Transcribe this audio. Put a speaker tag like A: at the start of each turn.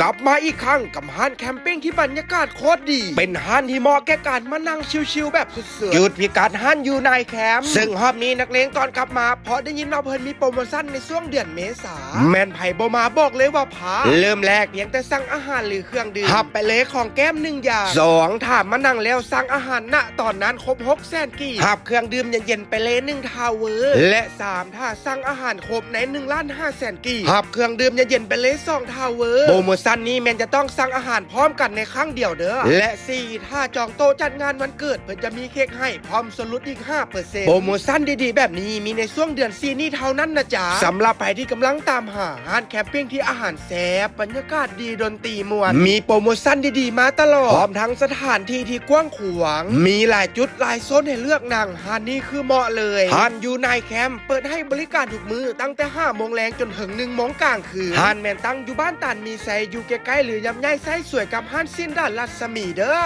A: กลับมาอีกครั้งกับห้านแคมปิ้งที่บรรยากาศโคตรดีเป็นห้านที่เหมาะแก่การมานั่งชิลๆแบบสุดๆจุดพิกัดห้านอยู่ในแคมป์ซึ่งรอบนี้นักเลงก่อนกลับมาเพราะได้ยินว่าเพิ่นมีโปรโมชั่นในช่วงเดือนเมษาแมนไผ่บ่มาบอกเลยว่าพาเริ่มแรกเพียงแต่สั่งอาหารหรือเครื่องดื่มหับไปเลยของแก้ม1อย่าง2ถามมานั่งแล้วสั่งอาหารณตอนนั้นครบ600,000กีบหับเครื่องดื่มเย็นๆไปเลย1ทาวเวอร์และ3ถ้าสั่งอาหารครบใน1,500,000กีบหับเครื่องดื่มเย็นๆไปเลย2ทาวเวอร์โปรโมชั่นนี้แมนจะต้องสั่งอาหารพร้อมกันในครั้งเดียวเด้อและ4ถ้าจองโต๊ะจัดงานวันเกิดเพิ่นจะมีเค้กให้พร้อมส่วนลดอีก 5% โปรโมชั่นดีๆแบบนี้มีในช่วงเดือน4นี้เท่านั้นนะจ๊ะสำหรับใครที่กำลังตามหาร้านแคมปิ้งที่อาหารแซ่บบรรยากาศดีดนตรีม่วนมีโปรโมชั่นดีๆมาตลอดพร้อมทั้งสถานที่ที่กว้างขวางมีหลายจุดหลายโซนให้เลือกนั่งร้านนี้คือเหมาะเลยร้านอยู่ในแคมป์เปิดให้บริการทุกมื้อตั้งแต่ 5 โมงแรงจนถึง 1 โมงกลางคืนร้านแม่นตั้งอยู่บ้านตานมีไซอยู่ใกล้ๆหรือยำใหญ่ไซสวยกับร้านสิ้นด้านรัศมีเด้อ